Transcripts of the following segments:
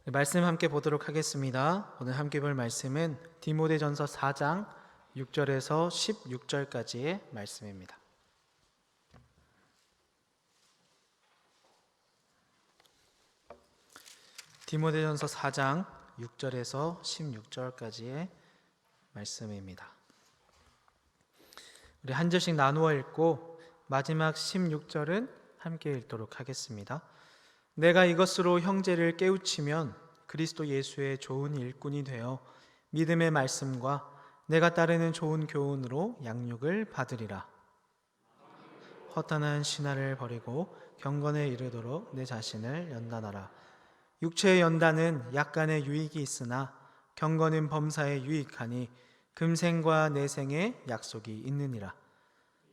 말씀 함께 보도록 하겠습니다. 오늘 함께 볼 말씀은 디모데전서 4장 6절에서 16절까지의 말씀입니다. 디모데전서 4장 6절에서 16절까지의 말씀입니다. 우리 한 절씩 나누어 읽고 마지막 16절은 함께 읽도록 하겠습니다. 내가 이것으로 형제를 깨우치면 그리스도 예수의 좋은 일꾼이 되어 믿음의 말씀과 내가 따르는 좋은 교훈으로 양육을 받으리라. 허탄한 신화를 버리고 경건에 이르도록 내 자신을 연단하라. 육체의 연단은 약간의 유익이 있으나 경건은 범사에 유익하니 금생과 내생의 약속이 있느니라.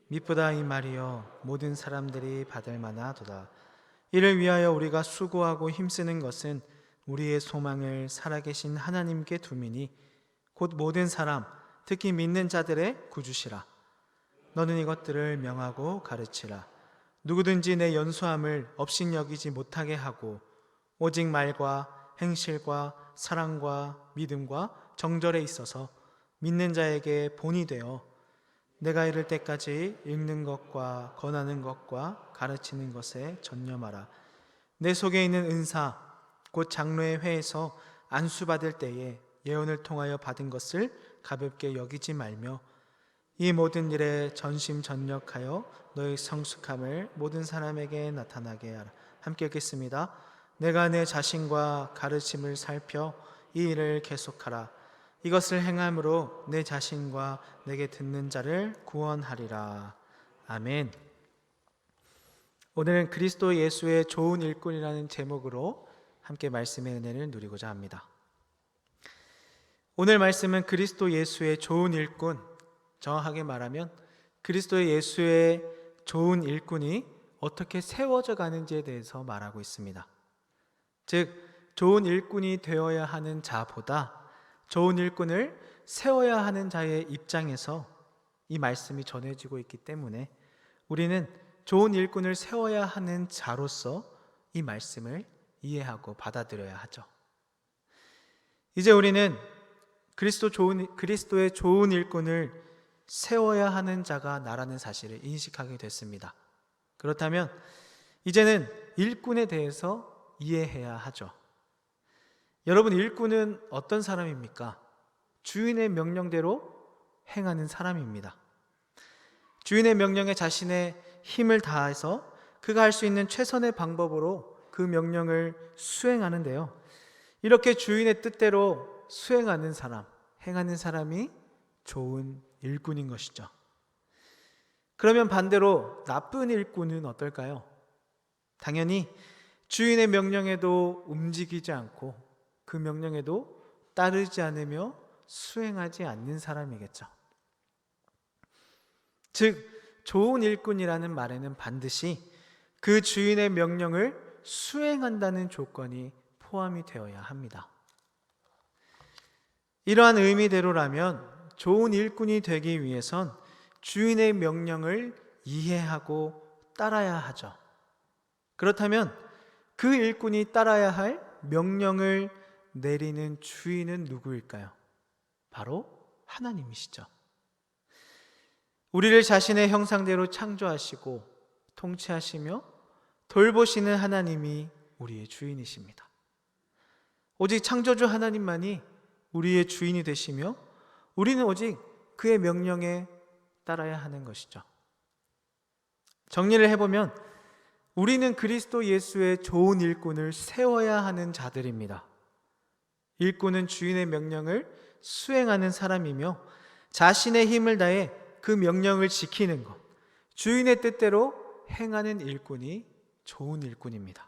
미쁘다 이 말이여 모든 사람들이 받을 만하도다. 이를 위하여 우리가 수고하고 힘쓰는 것은 우리의 소망을 살아계신 하나님께 두미니 곧 모든 사람 특히 믿는 자들의 구주시라. 너는 이것들을 명하고 가르치라. 누구든지 내 연수함을 업신여기지 못하게 하고 오직 말과 행실과 사랑과 믿음과 정절에 있어서 믿는 자에게 본이 되어 내가 이를 때까지 읽는 것과 권하는 것과 가르치는 것에 전념하라. 내 속에 있는 은사 곧 장로의 회에서 안수받을 때에 예언을 통하여 받은 것을 가볍게 여기지 말며 이 모든 일에 전심전력하여 너의 성숙함을 모든 사람에게 나타나게 하라. 함께 읽겠습니다. 내가 내 자신과 가르침을 살펴 이 일을 계속하라. 이것을 행함으로 내 자신과 내게 듣는 자를 구원하리라. 아멘. 오늘은 그리스도 예수의 좋은 일꾼이라는 제목으로 함께 말씀의 은혜를 누리고자 합니다. 오늘 말씀은 그리스도 예수의 좋은 일꾼, 정확하게 말하면 그리스도 예수의 좋은 일꾼이 어떻게 세워져 가는지에 대해서 말하고 있습니다. 즉, 좋은 일꾼이 되어야 하는 자보다 좋은 일꾼을 세워야 하는 자의 입장에서 이 말씀이 전해지고 있기 때문에 우리는 좋은 일꾼을 세워야 하는 자로서 이 말씀을 이해하고 받아들여야 하죠. 이제 우리는 그리스도의 좋은 일꾼을 세워야 하는 자가 나라는 사실을 인식하게 됐습니다. 그렇다면 이제는 일꾼에 대해서 이해해야 하죠. 여러분, 일꾼은 어떤 사람입니까? 주인의 명령대로 행하는 사람입니다. 주인의 명령에 자신의 힘을 다해서 그가 할 수 있는 최선의 방법으로 그 명령을 수행하는데요. 이렇게 주인의 뜻대로 수행하는 사람, 행하는 사람이 좋은 일꾼인 것이죠. 그러면 반대로 나쁜 일꾼은 어떨까요? 당연히 주인의 명령에도 움직이지 않고 그 명령에도 따르지 않으며 수행하지 않는 사람이겠죠. 즉, 좋은 일꾼이라는 말에는 반드시 그 주인의 명령을 수행한다는 조건이 포함이 되어야 합니다. 이러한 의미대로라면 좋은 일꾼이 되기 위해선 주인의 명령을 이해하고 따라야 하죠. 그렇다면 그 일꾼이 따라야 할 명령을 내리는 주인은 누구일까요? 바로 하나님이시죠. 우리를 자신의 형상대로 창조하시고 통치하시며 돌보시는 하나님이 우리의 주인이십니다. 오직 창조주 하나님만이 우리의 주인이 되시며 우리는 오직 그의 명령에 따라야 하는 것이죠. 정리를 해보면 우리는 그리스도 예수의 좋은 일꾼을 세워야 하는 자들입니다. 일꾼은 주인의 명령을 수행하는 사람이며 자신의 힘을 다해 그 명령을 지키는 것, 주인의 뜻대로 행하는 일꾼이 좋은 일꾼입니다.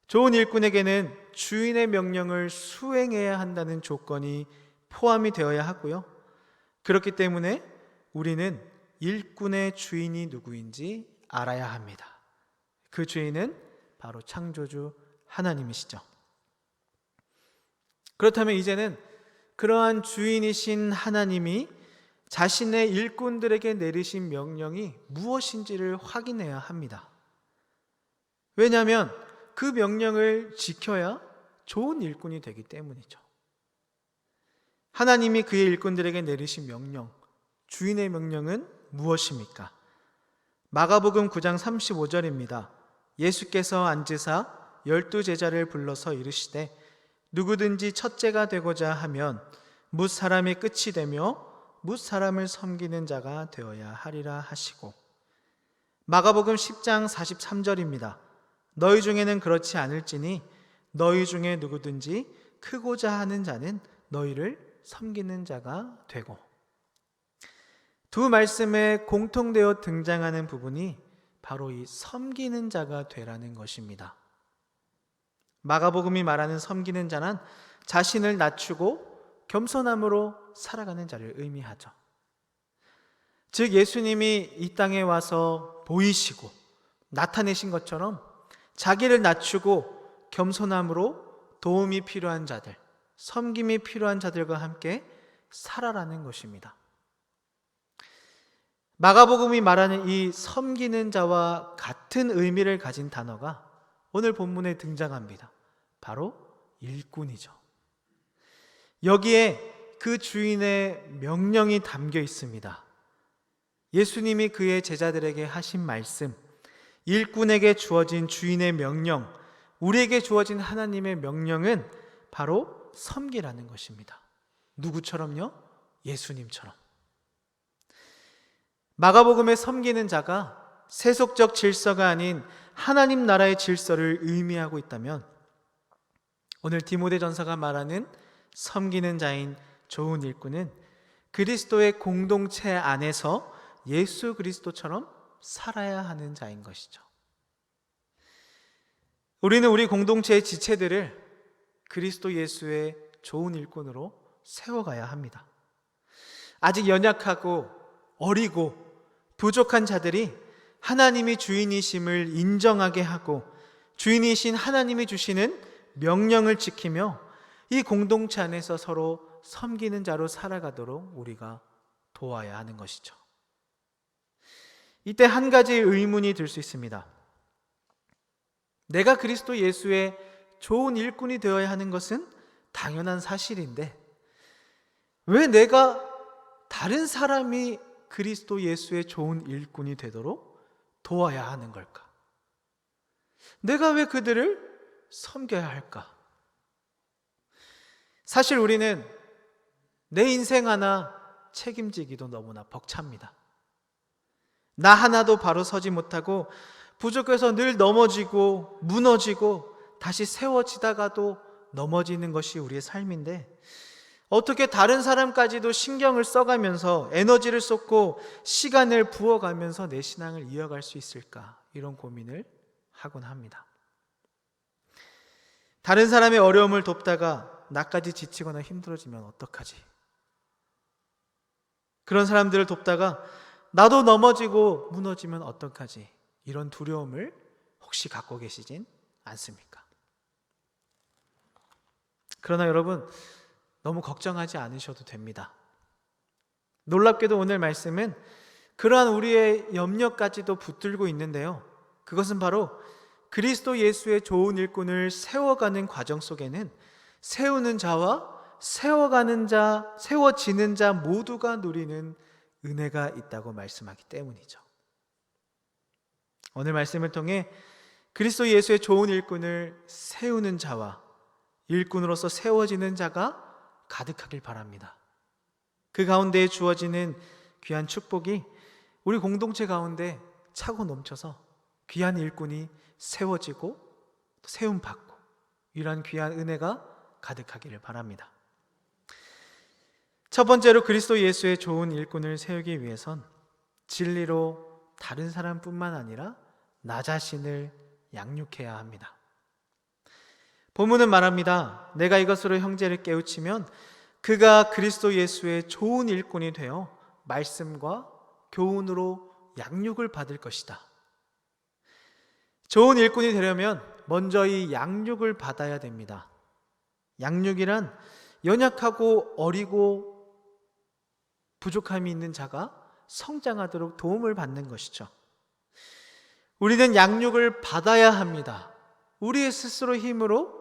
좋은 일꾼에게는 주인의 명령을 수행해야 한다는 조건이 포함이 되어야 하고요. 그렇기 때문에 우리는 일꾼의 주인이 누구인지 알아야 합니다. 그 주인은 바로 창조주 하나님이시죠. 그렇다면 이제는 그러한 주인이신 하나님이 자신의 일꾼들에게 내리신 명령이 무엇인지를 확인해야 합니다. 왜냐하면 그 명령을 지켜야 좋은 일꾼이 되기 때문이죠. 하나님이 그의 일꾼들에게 내리신 명령, 주인의 명령은 무엇입니까? 마가복음 9장 35절입니다. 예수께서 앉으사 12제자를 불러서 이르시되 누구든지 첫째가 되고자 하면 뭇 사람의 끝이 되며 뭇 사람을 섬기는 자가 되어야 하리라 하시고, 마가복음 10장 43절입니다. 너희 중에는 그렇지 않을지니 너희 중에 누구든지 크고자 하는 자는 너희를 섬기는 자가 되고. 두 말씀에 공통되어 등장하는 부분이 바로 이 섬기는 자가 되라는 것입니다. 마가복음이 말하는 섬기는 자는 자신을 낮추고 겸손함으로 살아가는 자를 의미하죠. 즉 예수님이 이 땅에 와서 보이시고 나타내신 것처럼 자기를 낮추고 겸손함으로 도움이 필요한 자들, 섬김이 필요한 자들과 함께 살아라는 것입니다. 마가복음이 말하는 이 섬기는 자와 같은 의미를 가진 단어가 오늘 본문에 등장합니다. 바로 일꾼이죠. 여기에 그 주인의 명령이 담겨 있습니다. 예수님이 그의 제자들에게 하신 말씀, 일꾼에게 주어진 주인의 명령, 우리에게 주어진 하나님의 명령은 바로 섬기라는 것입니다. 누구처럼요? 예수님처럼. 마가복음의 섬기는 자가 세속적 질서가 아닌 하나님 나라의 질서를 의미하고 있다면, 오늘 디모데전서가 말하는 섬기는 자인 좋은 일꾼은 그리스도의 공동체 안에서 예수 그리스도처럼 살아야 하는 자인 것이죠. 우리는 우리 공동체의 지체들을 그리스도 예수의 좋은 일꾼으로 세워가야 합니다. 아직 연약하고 어리고 부족한 자들이 하나님이 주인이심을 인정하게 하고 주인이신 하나님이 주시는 명령을 지키며 이 공동체 안에서 서로 섬기는 자로 살아가도록 우리가 도와야 하는 것이죠. 이때 한 가지 의문이 들 수 있습니다. 내가 그리스도 예수의 좋은 일꾼이 되어야 하는 것은 당연한 사실인데 왜 내가 다른 사람이 그리스도 예수의 좋은 일꾼이 되도록 도와야 하는 걸까? 내가 왜 그들을 섬겨야 할까? 사실 우리는 내 인생 하나 책임지기도 너무나 벅찹니다. 나 하나도 바로 서지 못하고 부족해서 늘 넘어지고 무너지고 다시 세워지다가도 넘어지는 것이 우리의 삶인데 어떻게 다른 사람까지도 신경을 써가면서 에너지를 쏟고 시간을 부어가면서 내 신앙을 이어갈 수 있을까? 이런 고민을 하곤 합니다. 다른 사람의 어려움을 돕다가 나까지 지치거나 힘들어지면 어떡하지? 그런 사람들을 돕다가 나도 넘어지고 무너지면 어떡하지? 이런 두려움을 혹시 갖고 계시진 않습니까? 그러나 여러분, 너무 걱정하지 않으셔도 됩니다. 놀랍게도 오늘 말씀은 그러한 우리의 염려까지도 붙들고 있는데요. 그것은 바로 그리스도 예수의 좋은 일꾼을 세워가는 과정 속에는 세우는 자와 세워가는 자, 세워지는 자 모두가 누리는 은혜가 있다고 말씀하기 때문이죠. 오늘 말씀을 통해 그리스도 예수의 좋은 일꾼을 세우는 자와 일꾼으로서 세워지는 자가 가득하길 바랍니다. 그 가운데에 주어지는 귀한 축복이 우리 공동체 가운데 차고 넘쳐서 귀한 일꾼이 세워지고 세움받고 이러한 귀한 은혜가 가득하기를 바랍니다. 첫 번째로 그리스도 예수의 좋은 일꾼을 세우기 위해선 진리로 다른 사람뿐만 아니라 나 자신을 양육해야 합니다. 본문은 말합니다. 내가 이것으로 형제를 깨우치면 그가 그리스도 예수의 좋은 일꾼이 되어 말씀과 교훈으로 양육을 받을 것이다. 좋은 일꾼이 되려면 먼저 이 양육을 받아야 됩니다. 양육이란 연약하고 어리고 부족함이 있는 자가 성장하도록 도움을 받는 것이죠. 우리는 양육을 받아야 합니다. 우리의 스스로 힘으로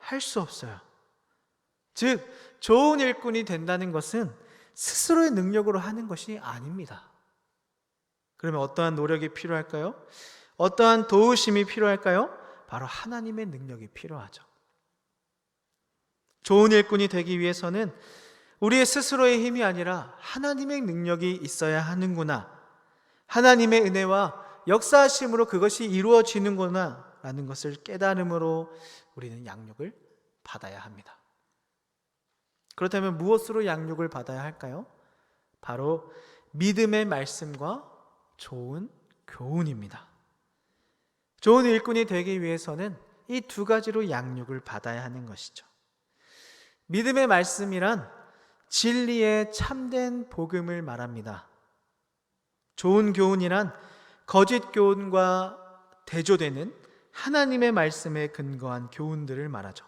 할 수 없어요. 즉, 좋은 일꾼이 된다는 것은 스스로의 능력으로 하는 것이 아닙니다. 그러면 어떠한 노력이 필요할까요? 어떠한 도우심이 필요할까요? 바로 하나님의 능력이 필요하죠. 좋은 일꾼이 되기 위해서는 우리의 스스로의 힘이 아니라 하나님의 능력이 있어야 하는구나, 하나님의 은혜와 역사하심으로 그것이 이루어지는구나 라는 것을 깨달음으로 우리는 양육을 받아야 합니다. 그렇다면 무엇으로 양육을 받아야 할까요? 바로 믿음의 말씀과 좋은 교훈입니다. 좋은 일꾼이 되기 위해서는 이 두 가지로 양육을 받아야 하는 것이죠. 믿음의 말씀이란 진리의 참된 복음을 말합니다. 좋은 교훈이란 거짓 교훈과 대조되는 하나님의 말씀에 근거한 교훈들을 말하죠.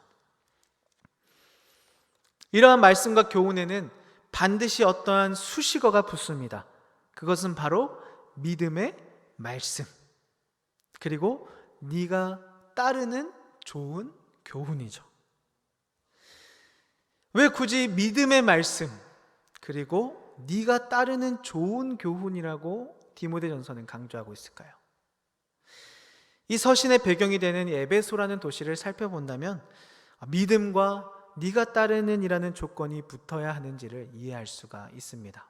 이러한 말씀과 교훈에는 반드시 어떠한 수식어가 붙습니다. 그것은 바로 믿음의 말씀, 그리고 네가 따르는 좋은 교훈이죠. 왜 굳이 믿음의 말씀, 그리고 네가 따르는 좋은 교훈이라고 디모데전서는 강조하고 있을까요? 이 서신의 배경이 되는 에베소라는 도시를 살펴본다면 믿음과 네가 따르는 이라는 조건이 붙어야 하는지를 이해할 수가 있습니다.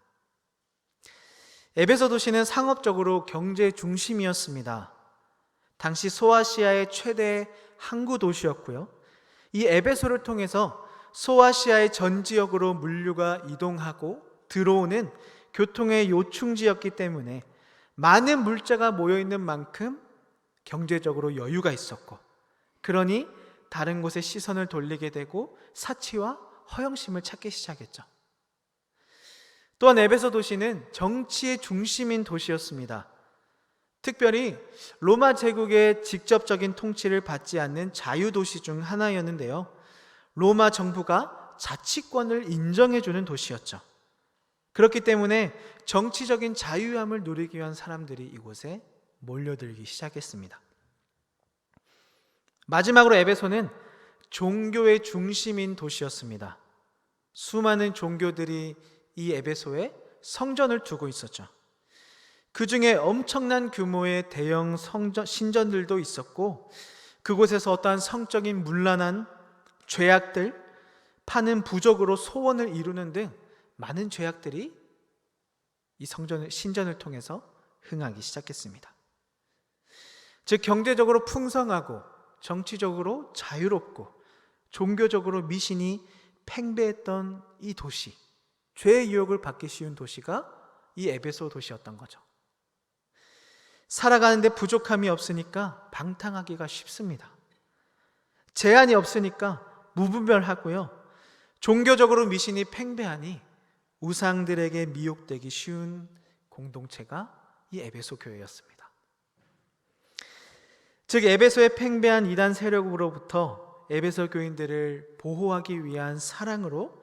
에베소 도시는 상업적으로 경제 중심이었습니다. 당시 소아시아의 최대 항구 도시였고요. 이 에베소를 통해서 소아시아의 전 지역으로 물류가 이동하고 들어오는 교통의 요충지였기 때문에 많은 물자가 모여있는 만큼 경제적으로 여유가 있었고, 그러니 다른 곳에 시선을 돌리게 되고 사치와 허영심을 찾기 시작했죠. 또한 에베소 도시는 정치의 중심인 도시였습니다. 특별히 로마 제국의 직접적인 통치를 받지 않는 자유도시 중 하나였는데요, 로마 정부가 자치권을 인정해주는 도시였죠. 그렇기 때문에 정치적인 자유함을 누리기 위한 사람들이 이곳에 몰려들기 시작했습니다. 마지막으로 에베소는 종교의 중심인 도시였습니다. 수많은 종교들이 이 에베소에 성전을 두고 있었죠. 그 중에 엄청난 규모의 대형 신전들도 있었고, 그곳에서 어떠한 성적인 문란한 죄악들, 파는 부족으로 소원을 이루는 등 많은 죄악들이 이 신전을 통해서 흥하기 시작했습니다. 즉, 경제적으로 풍성하고 정치적으로 자유롭고 종교적으로 미신이 팽배했던 이 도시, 죄의 유혹을 받기 쉬운 도시가 이 에베소 도시였던 거죠. 살아가는데 부족함이 없으니까 방탕하기가 쉽습니다. 제한이 없으니까 무분별하고요, 종교적으로 미신이 팽배하니 우상들에게 미혹되기 쉬운 공동체가 이 에베소 교회였습니다. 즉, 에베소의 팽배한 이단 세력으로부터 에베소 교인들을 보호하기 위한 사랑으로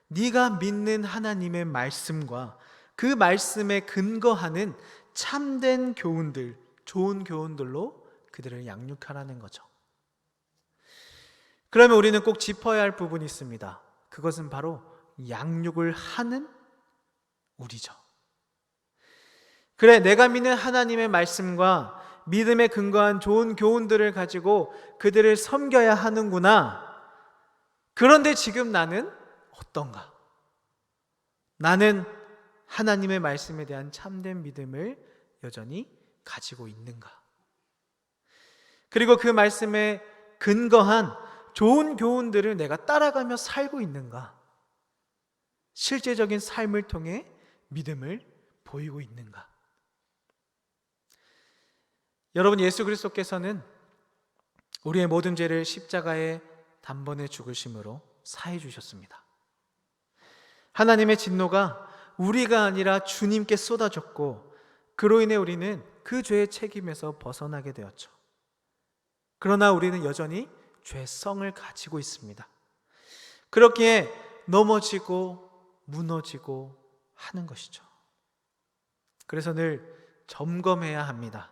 네가 믿는 하나님의 말씀과 그 말씀에 근거하는 참된 교훈들, 좋은 교훈들로 그들을 양육하라는 거죠. 그러면 우리는 꼭 짚어야 할 부분이 있습니다. 그것은 바로 양육을 하는 우리죠. 그래, 내가 믿는 하나님의 말씀과 믿음에 근거한 좋은 교훈들을 가지고 그들을 섬겨야 하는구나. 그런데 지금 나는 어떤가? 나는 하나님의 말씀에 대한 참된 믿음을 여전히 가지고 있는가? 그리고 그 말씀에 근거한 좋은 교훈들을 내가 따라가며 살고 있는가? 실제적인 삶을 통해 믿음을 보이고 있는가? 여러분, 예수 그리스도께서는 우리의 모든 죄를 십자가에 단번에 죽으심으로 사해 주셨습니다. 하나님의 진노가 우리가 아니라 주님께 쏟아졌고, 그로 인해 우리는 그 죄의 책임에서 벗어나게 되었죠. 그러나 우리는 여전히 죄성을 가지고 있습니다. 그렇기에 넘어지고 무너지고 하는 것이죠. 그래서 늘 점검해야 합니다.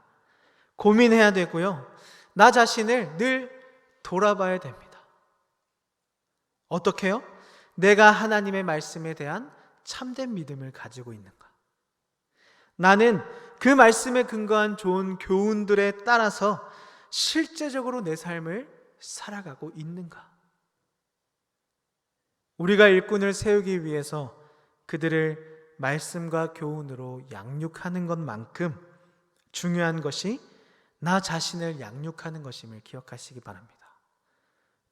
고민해야 되고요, 나 자신을 늘 돌아봐야 됩니다. 어떻게요? 내가 하나님의 말씀에 대한 참된 믿음을 가지고 있는가? 나는 그 말씀에 근거한 좋은 교훈들에 따라서 실제적으로 내 삶을 살아가고 있는가? 우리가 일꾼을 세우기 위해서 그들을 말씀과 교훈으로 양육하는 것만큼 중요한 것이 나 자신을 양육하는 것임을 기억하시기 바랍니다.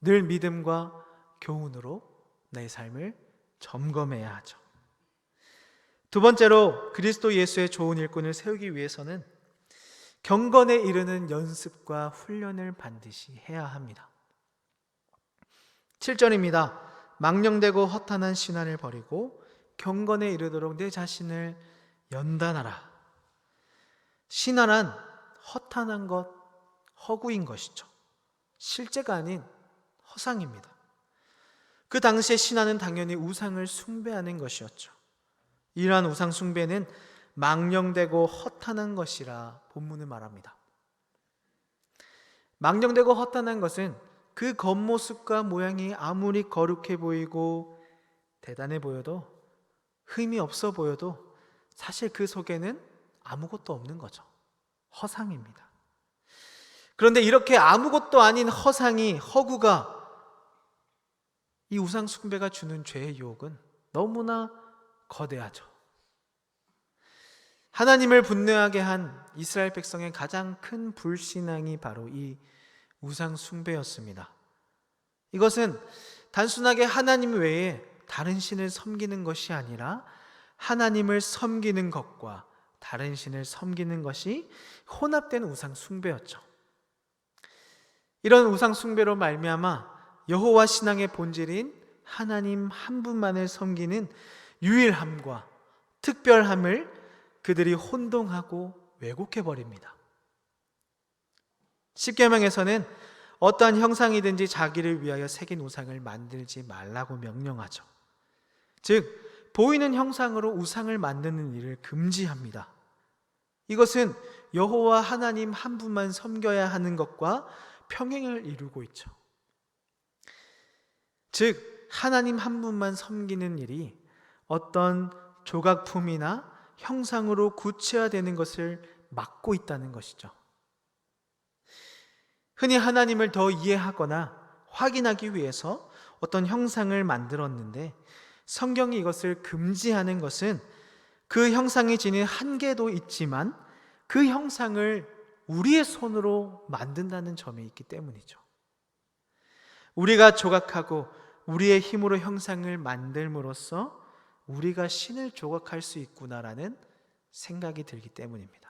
늘 믿음과 교훈으로 내 삶을 점검해야 하죠. 두 번째로 그리스도 예수의 좋은 일꾼을 세우기 위해서는 경건에 이르는 연습과 훈련을 반드시 해야 합니다. 7절입니다. 망령되고 허탄한 신화를 버리고 경건에 이르도록 내 자신을 연단하라. 신화란 허탄한 것, 허구인 것이죠. 실제가 아닌 허상입니다. 그 당시에 신화는 당연히 우상을 숭배하는 것이었죠. 이러한 우상 숭배는 망령되고 허탄한 것이라 본문은 말합니다. 망령되고 허탄한 것은 그 겉모습과 모양이 아무리 거룩해 보이고 대단해 보여도, 흠이 없어 보여도 사실 그 속에는 아무것도 없는 거죠. 허상입니다. 그런데 이렇게 아무것도 아닌 허상이, 허구가, 이 우상 숭배가 주는 죄의 유혹은 너무나 거대하죠. 하나님을 분노하게 한 이스라엘 백성의 가장 큰 불신앙이 바로 이 우상 숭배였습니다. 이것은 단순하게 하나님 외에 다른 신을 섬기는 것이 아니라 하나님을 섬기는 것과 다른 신을 섬기는 것이 혼합된 우상 숭배였죠. 이런 우상 숭배로 말미암아 여호와 신앙의 본질인 하나님 한 분만을 섬기는 유일함과 특별함을 그들이 혼동하고 왜곡해 버립니다. 십계명에서는 어떠한 형상이든지 자기를 위하여 새긴 우상을 만들지 말라고 명령하죠. 즉 보이는 형상으로 우상을 만드는 일을 금지합니다. 이것은 여호와 하나님 한 분만 섬겨야 하는 것과 평행을 이루고 있죠. 즉 하나님 한 분만 섬기는 일이 어떤 조각품이나 형상으로 구체화되는 것을 막고 있다는 것이죠. 흔히 하나님을 더 이해하거나 확인하기 위해서 어떤 형상을 만들었는데 성경이 이것을 금지하는 것은 그 형상이 지닌 한계도 있지만 그 형상을 우리의 손으로 만든다는 점이 있기 때문이죠. 우리가 조각하고 우리의 힘으로 형상을 만들므로써 우리가 신을 조각할 수 있구나라는 생각이 들기 때문입니다.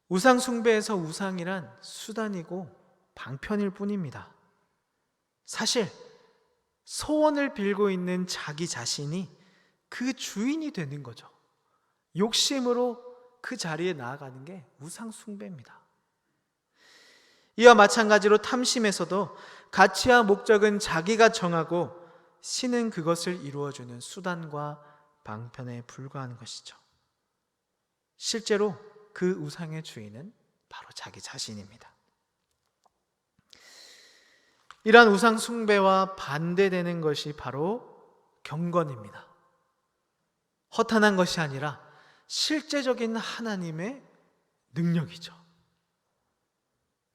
우상 숭배에서 우상이란 수단이고 방편일 뿐입니다. 사실 소원을 빌고 있는 자기 자신이 그 주인이 되는 거죠. 욕심으로 그 자리에 나아가는 게 우상 숭배입니다. 이와 마찬가지로 탐심에서도 가치와 목적은 자기가 정하고 신은 그것을 이루어주는 수단과 방편에 불과한 것이죠. 실제로 그 우상의 주인은 바로 자기 자신입니다. 이러한 우상 숭배와 반대되는 것이 바로 경건입니다. 허탄한 것이 아니라 실제적인 하나님의 능력이죠.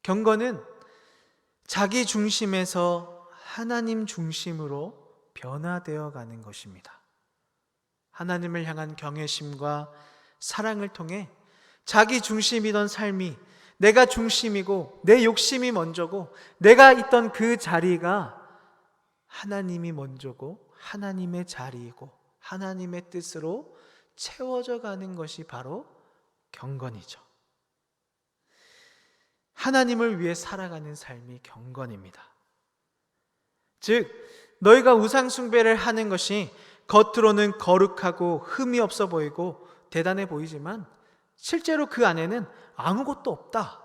경건은 자기 중심에서 하나님 중심으로 변화되어 가는 것입니다. 하나님을 향한 경외심과 사랑을 통해 자기 중심이던 삶이 내가 중심이고 내 욕심이 먼저고 내가 있던 그 자리가 하나님이 먼저고 하나님의 자리이고 하나님의 뜻으로 채워져 가는 것이 바로 경건이죠. 하나님을 위해 살아가는 삶이 경건입니다. 즉 너희가 우상 숭배를 하는 것이 겉으로는 거룩하고 흠이 없어 보이고 대단해 보이지만 실제로 그 안에는 아무것도 없다.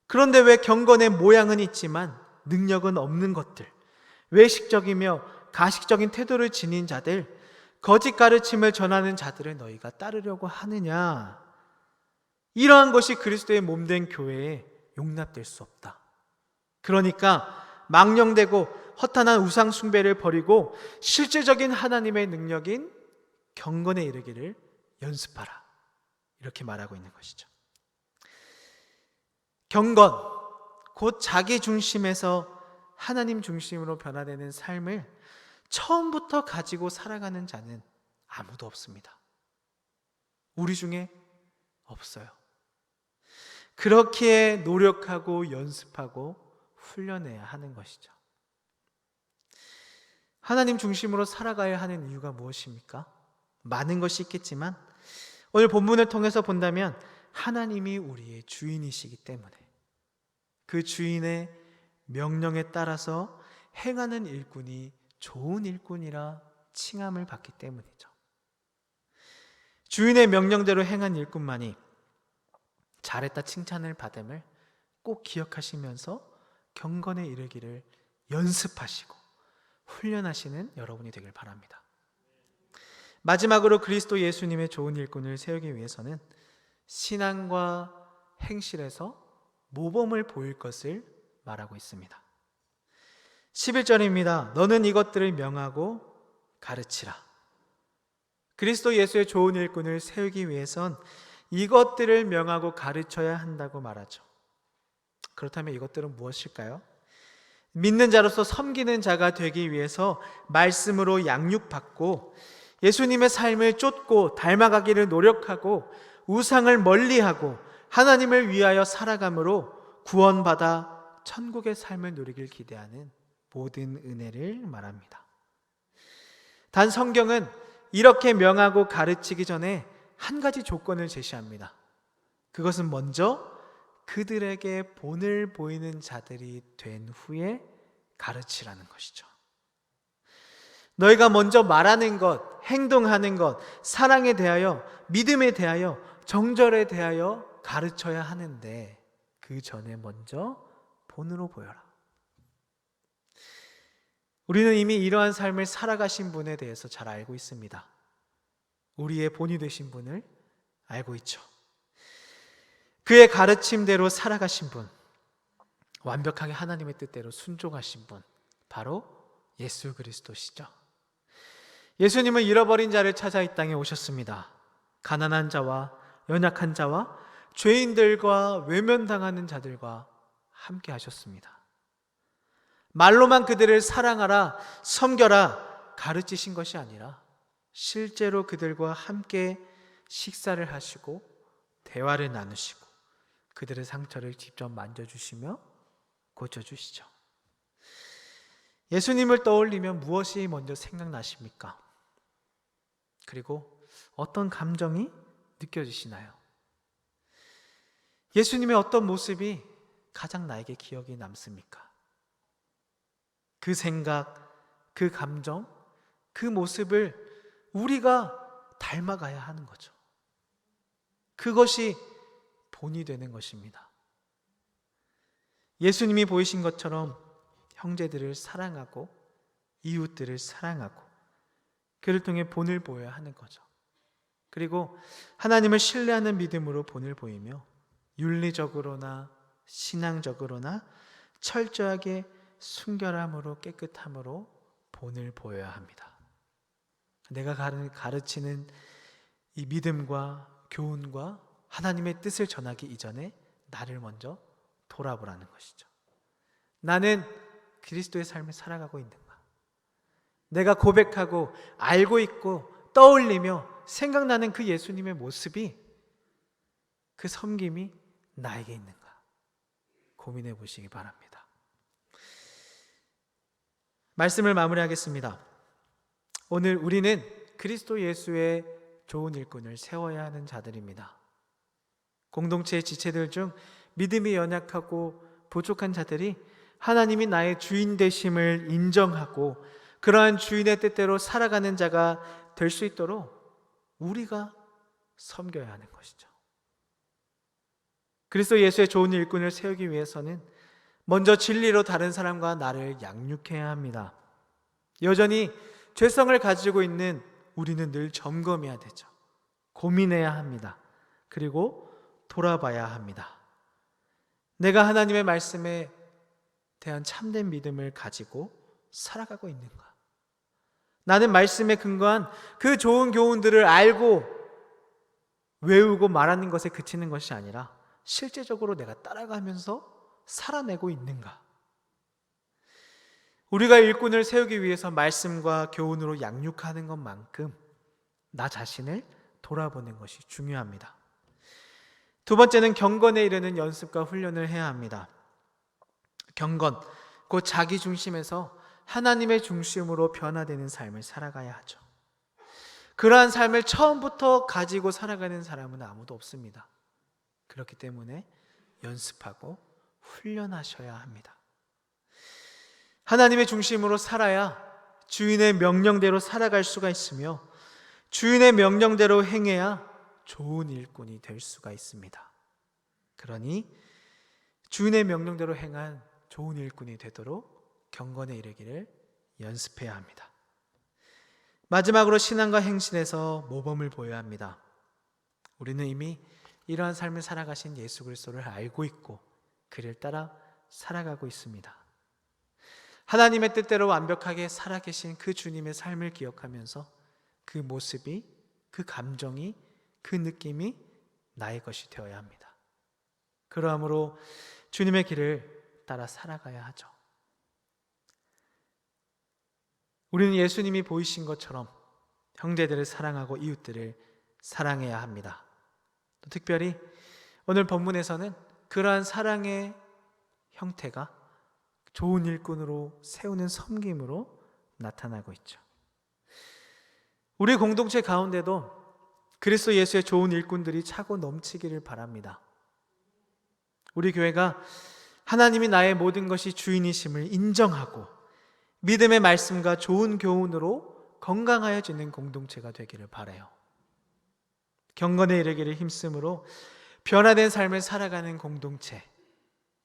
그런데 왜 경건의 모양은 있지만 능력은 없는 것들, 외식적이며 가식적인 태도를 지닌 자들, 거짓 가르침을 전하는 자들을 너희가 따르려고 하느냐? 이러한 것이 그리스도의 몸된 교회에 용납될 수 없다. 그러니까 망령되고 허탄한 우상 숭배를 버리고 실제적인 하나님의 능력인 경건에 이르기를 연습하라. 이렇게 말하고 있는 것이죠. 경건, 곧 자기 중심에서 하나님 중심으로 변화되는 삶을 처음부터 가지고 살아가는 자는 아무도 없습니다. 우리 중에 없어요. 그렇게 노력하고 연습하고 훈련해야 하는 것이죠. 하나님 중심으로 살아가야 하는 이유가 무엇입니까? 많은 것이 있겠지만 오늘 본문을 통해서 본다면 하나님이 우리의 주인이시기 때문에 그 주인의 명령에 따라서 행하는 일꾼이 좋은 일꾼이라 칭함을 받기 때문이죠. 주인의 명령대로 행한 일꾼만이 잘했다 칭찬을 받음을 꼭 기억하시면서 경건에 이르기를 연습하시고 훈련하시는 여러분이 되길 바랍니다. 마지막으로 그리스도 예수님의 좋은 일꾼을 세우기 위해서는 신앙과 행실에서 모범을 보일 것을 말하고 있습니다. 11절입니다. 너는 이것들을 명하고 가르치라. 그리스도 예수의 좋은 일꾼을 세우기 위해선 이것들을 명하고 가르쳐야 한다고 말하죠. 그렇다면 이것들은 무엇일까요? 믿는 자로서 섬기는 자가 되기 위해서 말씀으로 양육받고 예수님의 삶을 쫓고 닮아가기를 노력하고 우상을 멀리하고 하나님을 위하여 살아감으로 구원받아 천국의 삶을 누리길 기대하는 모든 은혜를 말합니다. 단 성경은 이렇게 명하고 가르치기 전에 한 가지 조건을 제시합니다. 그것은 먼저 그들에게 본을 보이는 자들이 된 후에 가르치라는 것이죠. 너희가 먼저 말하는 것, 행동하는 것, 사랑에 대하여, 믿음에 대하여, 정절에 대하여 가르쳐야 하는데 그 전에 먼저 본으로 보여라. 우리는 이미 이러한 삶을 살아가신 분에 대해서 잘 알고 있습니다. 우리의 본이 되신 분을 알고 있죠. 그의 가르침대로 살아가신 분, 완벽하게 하나님의 뜻대로 순종하신 분, 바로 예수 그리스도시죠. 예수님은 잃어버린 자를 찾아 이 땅에 오셨습니다. 가난한 자와 연약한 자와 죄인들과 외면당하는 자들과 함께 하셨습니다. 말로만 그들을 사랑하라, 섬겨라, 가르치신 것이 아니라 실제로 그들과 함께 식사를 하시고 대화를 나누시고 그들의 상처를 직접 만져주시며 고쳐주시죠. 예수님을 떠올리면 무엇이 먼저 생각나십니까? 그리고 어떤 감정이 느껴지시나요? 예수님의 어떤 모습이 가장 나에게 기억이 남습니까? 그 생각, 그 감정, 그 모습을 우리가 닮아가야 하는 거죠. 그것이 본이 되는 것입니다. 예수님이 보이신 것처럼 형제들을 사랑하고 이웃들을 사랑하고 그를 통해 본을 보여야 하는 거죠. 그리고 하나님을 신뢰하는 믿음으로 본을 보이며 윤리적으로나 신앙적으로나 철저하게 순결함으로 깨끗함으로 본을 보여야 합니다. 내가 가르치는 이 믿음과 교훈과 하나님의 뜻을 전하기 이전에 나를 먼저 돌아보라는 것이죠. 나는 그리스도의 삶을 살아가고 있는가? 내가 고백하고 알고 있고 떠올리며 생각나는 그 예수님의 모습이, 그 섬김이 나에게 있는가? 고민해 보시기 바랍니다. 말씀을 마무리하겠습니다. 오늘 우리는 그리스도 예수의 좋은 일꾼을 세워야 하는 자들입니다. 공동체의 지체들 중 믿음이 연약하고 부족한 자들이 하나님이 나의 주인 되심을 인정하고 그러한 주인의 뜻대로 살아가는 자가 될 수 있도록 우리가 섬겨야 하는 것이죠. 그리스도 예수의 좋은 일꾼을 세우기 위해서는 먼저 진리로 다른 사람과 나를 양육해야 합니다. 여전히 죄성을 가지고 있는 우리는 늘 점검해야 되죠. 고민해야 합니다. 그리고 돌아봐야 합니다. 내가 하나님의 말씀에 대한 참된 믿음을 가지고 살아가고 있는가? 나는 말씀에 근거한 그 좋은 교훈들을 알고 외우고 말하는 것에 그치는 것이 아니라 실제적으로 내가 따라가면서 살아내고 있는가? 우리가 일꾼을 세우기 위해서 말씀과 교훈으로 양육하는 것만큼 나 자신을 돌아보는 것이 중요합니다. 두 번째는 경건에 이르는 연습과 훈련을 해야 합니다. 경건, 곧 자기 중심에서 하나님의 중심으로 변화되는 삶을 살아가야 하죠. 그러한 삶을 처음부터 가지고 살아가는 사람은 아무도 없습니다. 그렇기 때문에 연습하고 훈련하셔야 합니다. 하나님의 중심으로 살아야 주인의 명령대로 살아갈 수가 있으며 주인의 명령대로 행해야 좋은 일꾼이 될 수가 있습니다. 그러니 주인의 명령대로 행한 좋은 일꾼이 되도록 경건에 이르기를 연습해야 합니다. 마지막으로 신앙과 행실에서 모범을 보여야 합니다. 우리는 이미 이러한 삶을 살아가신 예수 그리스도를 알고 있고 그를 따라 살아가고 있습니다. 하나님의 뜻대로 완벽하게 살아계신 그 주님의 삶을 기억하면서 그 모습이, 그 감정이, 그 느낌이 나의 것이 되어야 합니다. 그러므로 주님의 길을 따라 살아가야 하죠. 우리는 예수님이 보이신 것처럼 형제들을 사랑하고 이웃들을 사랑해야 합니다. 또 특별히 오늘 본문에서는 그러한 사랑의 형태가 좋은 일꾼으로 세우는 섬김으로 나타나고 있죠. 우리 공동체 가운데도 그리스도 예수의 좋은 일꾼들이 차고 넘치기를 바랍니다. 우리 교회가 하나님이 나의 모든 것이 주인이심을 인정하고 믿음의 말씀과 좋은 교훈으로 건강하여지는 공동체가 되기를 바라요. 경건에 이르기를 힘쓰므로 변화된 삶을 살아가는 공동체,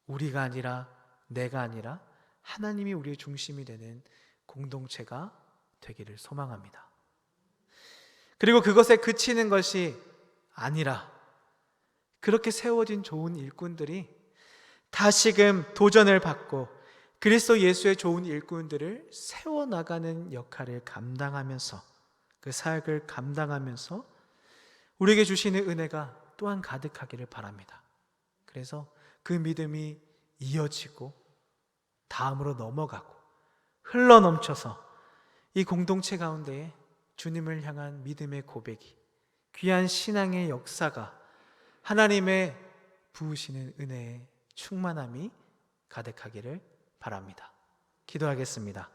우리가 아니라 내가 아니라 하나님이 우리의 중심이 되는 공동체가 되기를 소망합니다. 그리고 그것에 그치는 것이 아니라 그렇게 세워진 좋은 일꾼들이 다시금 도전을 받고 그리스도 예수의 좋은 일꾼들을 세워나가는 역할을 감당하면서 그 사역을 감당하면서 우리에게 주시는 은혜가 또한 가득하기를 바랍니다. 그래서 그 믿음이 이어지고 다음으로 넘어가고 흘러넘쳐서 이 공동체 가운데에 주님을 향한 믿음의 고백이, 귀한 신앙의 역사가 하나님의 부으시는 은혜의 충만함이 가득하기를 바랍니다. 기도하겠습니다.